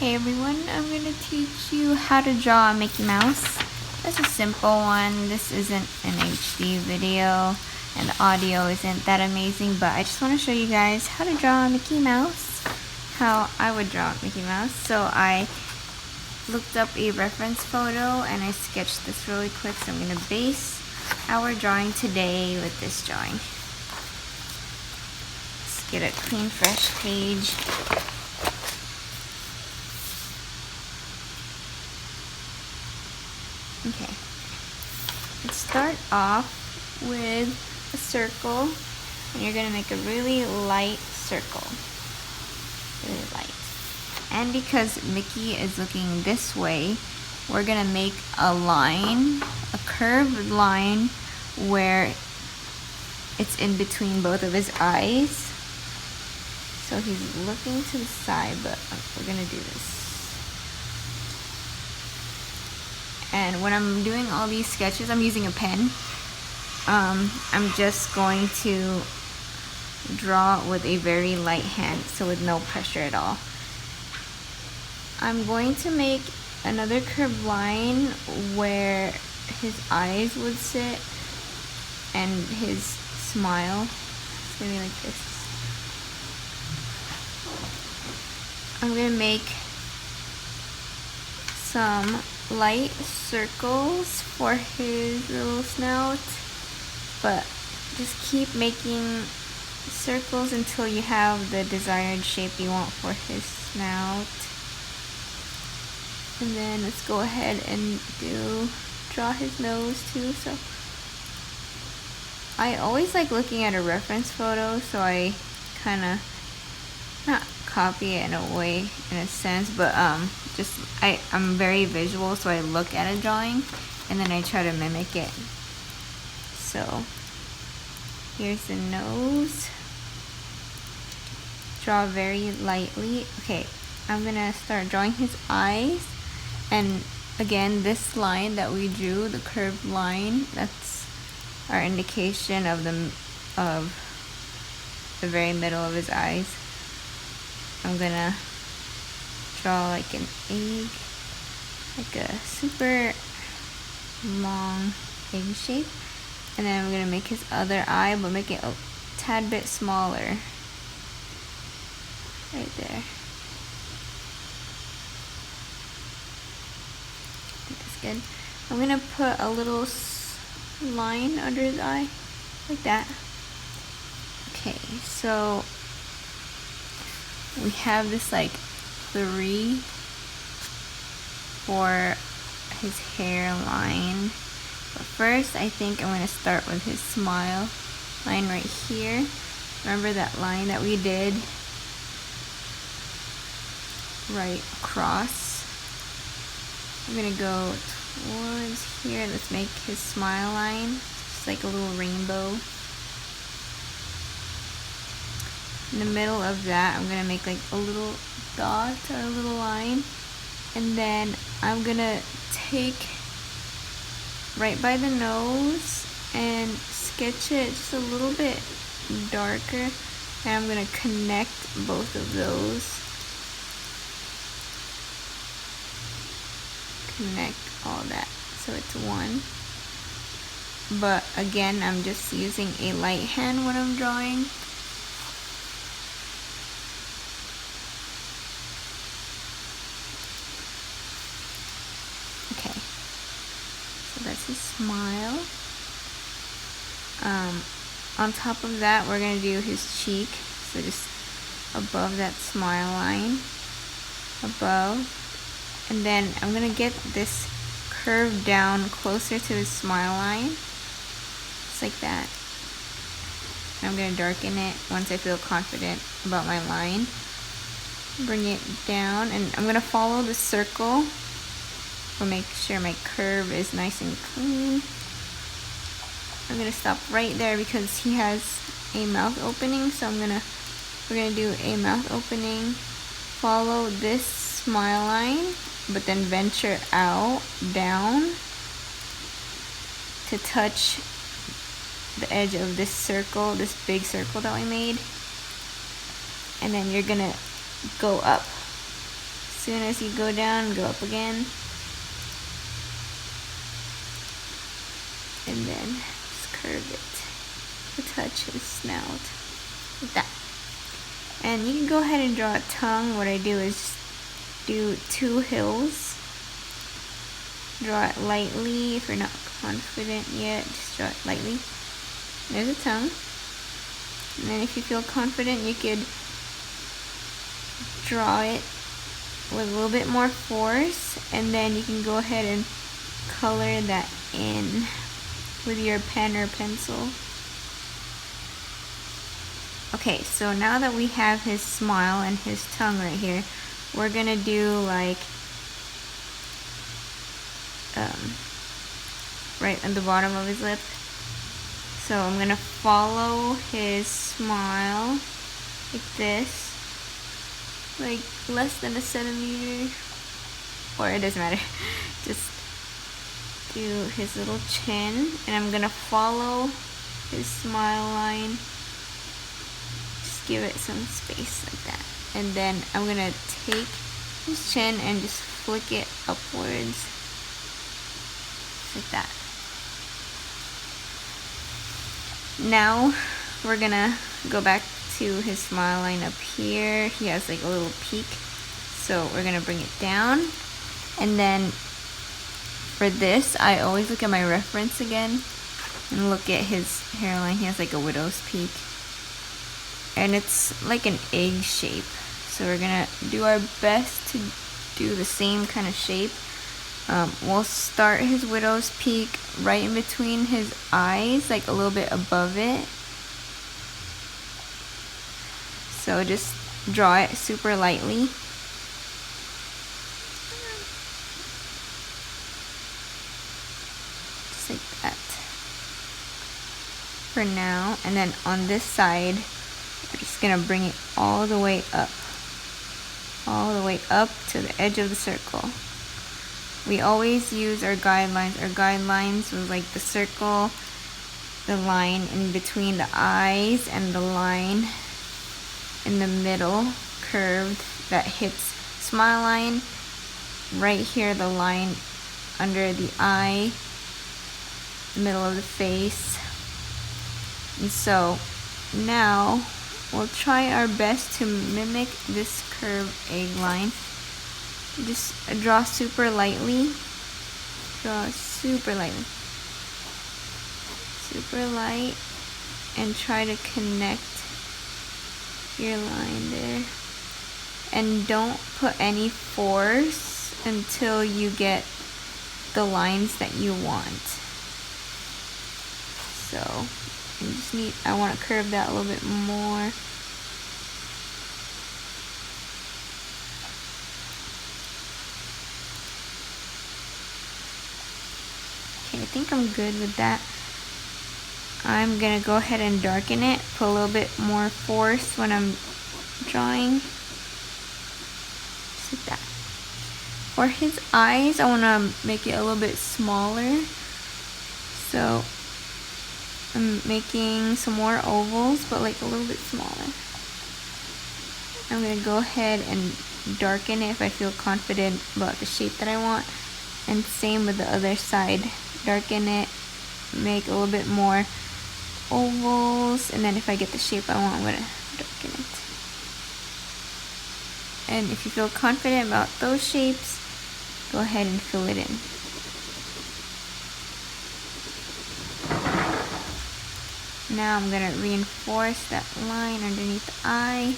Hey everyone, I'm going to teach you how to draw a Mickey Mouse. That's a simple one. This isn't an HD video and the audio isn't that amazing, but I just want to show you guys how to draw a Mickey Mouse, how I would draw a Mickey Mouse. So I looked up a reference photo and I sketched this really quick, so I'm going to base our drawing today with this drawing. Let's get a clean, fresh page. Okay, let's start off with a circle, and you're going to make a really light circle, really light. And because Mickey is looking this way, we're going to make a line, a curved line where it's in between both of his eyes. So he's looking to the side, but we're going to do this. And when I'm doing all these sketches, I'm using a pen. I'm just going to draw with a very light hand, so with no pressure at all. I'm going to make another curved line where his eyes would sit and his smile. It's gonna be like this. I'm gonna make some light circles for his little snout, but just keep making circles until you have the desired shape you want for his snout. And then let's go ahead and draw his nose too. So I always like looking at a reference photo, so I kind of not copy it in a way, in a sense, but I'm very visual, so I look at a drawing and then I try to mimic it. So here's the nose. Draw very lightly. Okay, I'm gonna start drawing his eyes, and again, this line that we drew, the curved line, that's our indication of the very middle of his eyes. I'm gonna draw like an egg, like a super long egg shape, and then I'm gonna make his other eye, but make it a tad bit smaller, right there. I think that's good. I'm gonna put a little line under his eye, like that. Okay, so we have this like 3 for his hairline. But first, I think I'm going to start with his smile line right here. Remember that line that we did right across? I'm going to go towards here. Let's make his smile line just like a little rainbow. In the middle of that, I'm going to make like a little dot or a little line, and then I'm going to take right by the nose and sketch it just a little bit darker, and I'm going to connect both of those. Connect all that so it's one. But again, I'm just using a light hand when I'm drawing. Okay, so that's his smile. On top of that, we're going to do his cheek, so just above that smile line, above. And then I'm going to get this curve down closer to his smile line, just like that. And I'm going to darken it once I feel confident about my line. Bring it down, and I'm going to follow the circle. We'll make sure my curve is nice and clean. I'm gonna stop right there because he has a mouth opening, so we're gonna do a mouth opening. Follow this smile line, but then venture out, down, to touch the edge of this circle, this big circle that we made. And then you're gonna go up. soon as you go down, go up again. And then just curve it to touch his snout, like that. And you can go ahead and draw a tongue. What I do is just do 2 hills. Draw it lightly. If you're not confident yet, just draw it lightly. There's a tongue. And then if you feel confident, you could draw it with a little bit more force, and then you can go ahead and color that in with your pen or pencil. Okay, so now that we have his smile and his tongue right here, we're gonna do like right on the bottom of his lip. So I'm gonna follow his smile like this, like less than a centimeter, or it doesn't matter. Just do his little chin, and I'm gonna follow his smile line. Just give it some space like that. And then I'm gonna take his chin and just flick it upwards, like that. Now we're gonna go back to his smile line up here. He has like a little peak, so we're gonna bring it down. And then for this, I always look at my reference again and look at his hairline. He has like a widow's peak, and it's like an egg shape, so we're gonna do our best to do the same kind of shape. We'll start his widow's peak right in between his eyes, like a little bit above it. So just draw it super lightly. Just like that. For now. And then on this side, we're just gonna bring it all the way up. All the way up to the edge of the circle. We always use our guidelines. Our guidelines was like the circle, the line in between the eyes, and the line in the middle, curved, that hits smile line. Right here, the line under the eye, middle of the face. And so now we'll try our best to mimic this curved egg line. Just draw super lightly. Draw super lightly. Super light. And try to connect your line there. And don't put any force until you get the lines that you want. So I want to curve that a little bit more. I think I'm good with that. I'm gonna go ahead and darken it, put a little bit more force when I'm drawing. Just like that. For his eyes, I wanna make it a little bit smaller. So I'm making some more ovals, but like a little bit smaller. I'm gonna go ahead and darken it if I feel confident about the shape that I want. And same with the other side. Darken it, make a little bit more ovals, and then if I get the shape I want, I'm gonna darken it. And if you feel confident about those shapes, go ahead and fill it in. Now I'm gonna reinforce that line underneath the eye.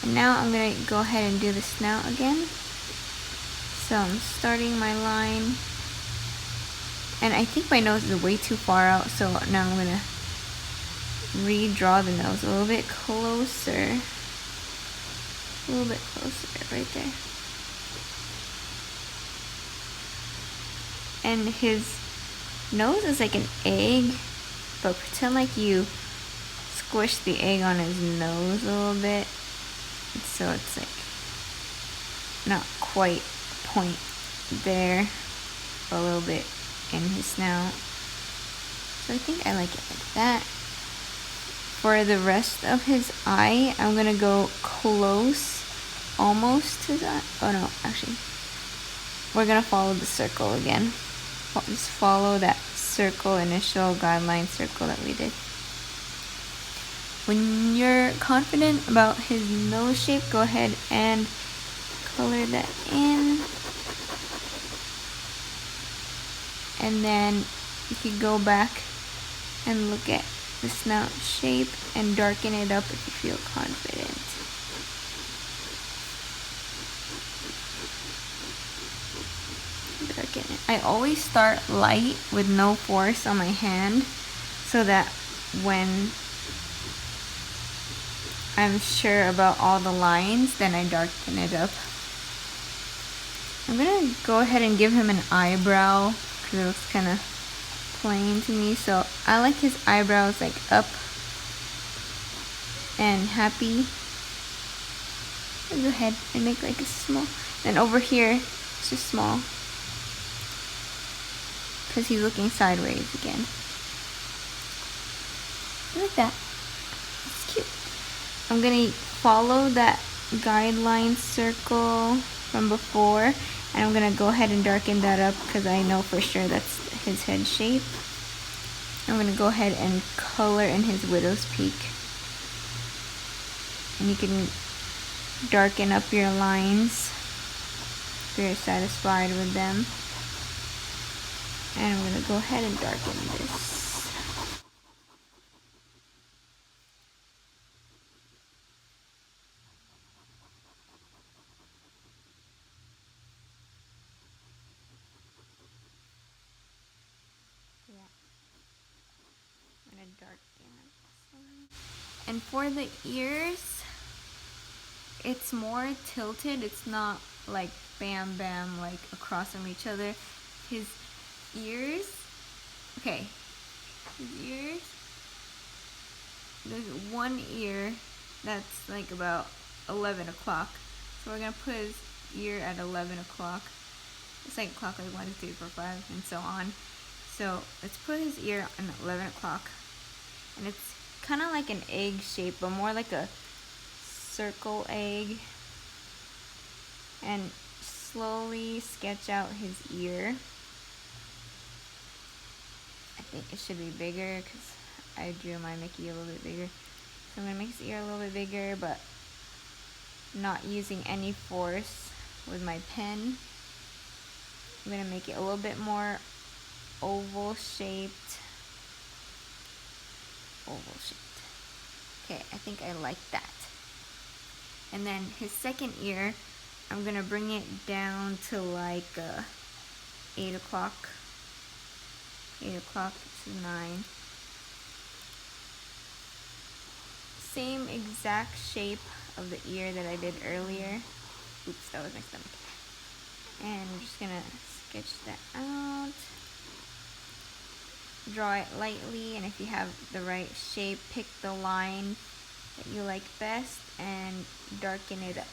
And now I'm gonna go ahead and do the snout again. So I'm starting my line. And I think my nose is way too far out, so now I'm gonna redraw the nose a little bit closer. A little bit closer, right there. And his nose is like an egg, but pretend like you squish the egg on his nose a little bit. So it's like not quite point there, but a little bit in his snout. So I think I like it like that. For the rest of his eye, I'm gonna go close almost to that. Oh no, actually, we're gonna follow the circle again. Just follow that circle, initial guideline circle that we did. When you're confident about his nose shape, go ahead and color that in. And then you can go back and look at the snout shape and darken it up if you feel confident. Darken it. I always start light with no force on my hand so that when I'm sure about all the lines, then I darken it up. I'm gonna go ahead and give him an eyebrow because it looks kind of plain to me. So I like his eyebrows like up and happy. I'll go ahead and make like a small, and over here it's just small because he's looking sideways again. I like that. It's cute. I'm gonna follow that guideline circle from before, and I'm gonna go ahead and darken that up because I know for sure that's his head shape. I'm gonna go ahead and color in his widow's peak, and you can darken up your lines if you're satisfied with them. And I'm gonna go ahead and darken this. I'm gonna darken this one. And for the ears, it's more tilted. It's not like bam bam like across from each other. His ears, okay, his ears, there's one ear that's like about 11 o'clock. So we're gonna put his ear at 11 o'clock. It's like clock like 1, 2, 3, 4, 5, and so on. So let's put his ear on 11 o'clock. And it's kind of like an egg shape, but more like a circle egg. And slowly sketch out his ear. I think it should be bigger because I drew my Mickey a little bit bigger. So I'm going to make his ear a little bit bigger, but not using any force with my pen. I'm going to make it a little bit more oval shaped. Okay, I think I like that. And then his second ear, I'm going to bring it down to like 8 o'clock. 8 o'clock to 9. Same exact shape of the ear that I did earlier. Oops, that was my stomach. And I'm just gonna sketch that out. Draw it lightly, and if you have the right shape, pick the line that you like best and darken it up.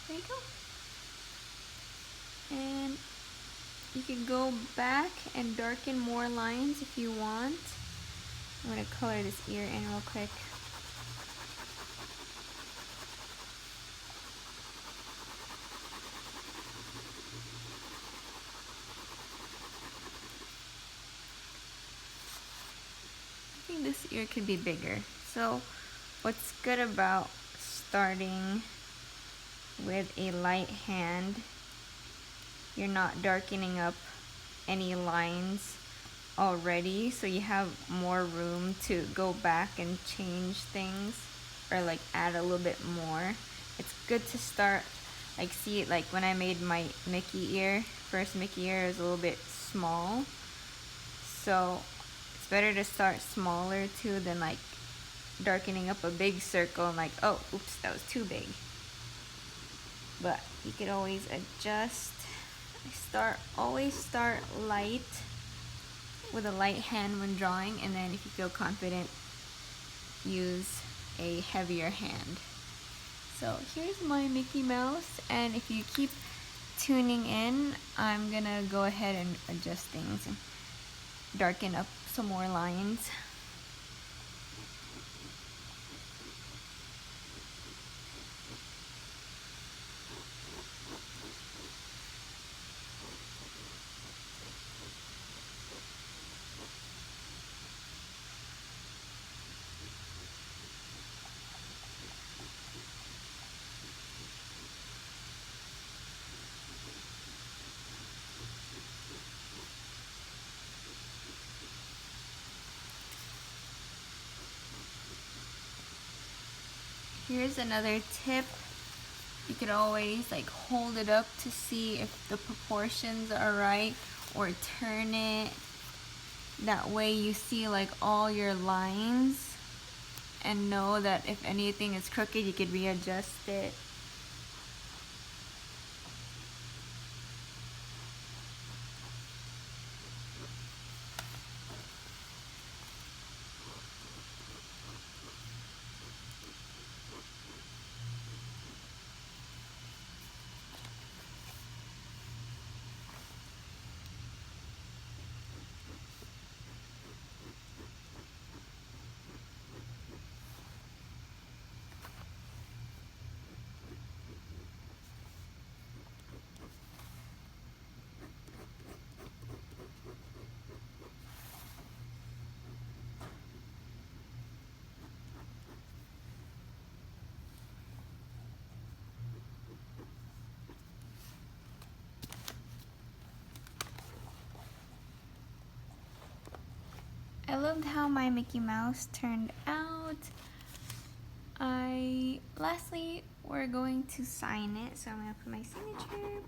There you go. And you can go back and darken more lines if you want. I'm going to color this ear in real quick. I think this ear could be bigger. So what's good about starting with a light hand, you're not darkening up any lines already, so you have more room to go back and change things or like add a little bit more. It's good to start, like, see, like when I made my Mickey ear, first Mickey ear is a little bit small, so it's better to start smaller too than like darkening up a big circle and like, oh, oops, that was too big. But you could always adjust. Always start light with a light hand when drawing, and then if you feel confident, use a heavier hand. So here's my Mickey Mouse, and if you keep tuning in, I'm gonna go ahead and adjust things and darken up some more lines. Here's another tip. You could always like hold it up to see if the proportions are right, or turn it. That way you see like all your lines and know that if anything is crooked, you could readjust it. I loved how my Mickey Mouse turned out. Lastly, we're going to sign it, so I'm gonna put my signature.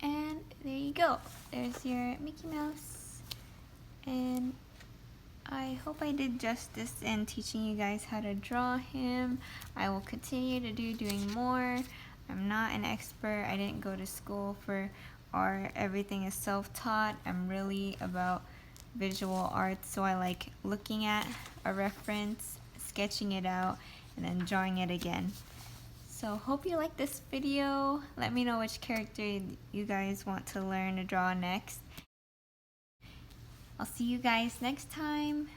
And there you go. There's your Mickey Mouse. And I hope I did justice in teaching you guys how to draw him. I will continue to doing more. I'm not an expert. I didn't go to school for art. Everything is self-taught. I'm really about visual arts, so I like looking at a reference, sketching it out, and then drawing it again. So hope you like this video. Let me know which character you guys want to learn to draw next. I'll see you guys next time.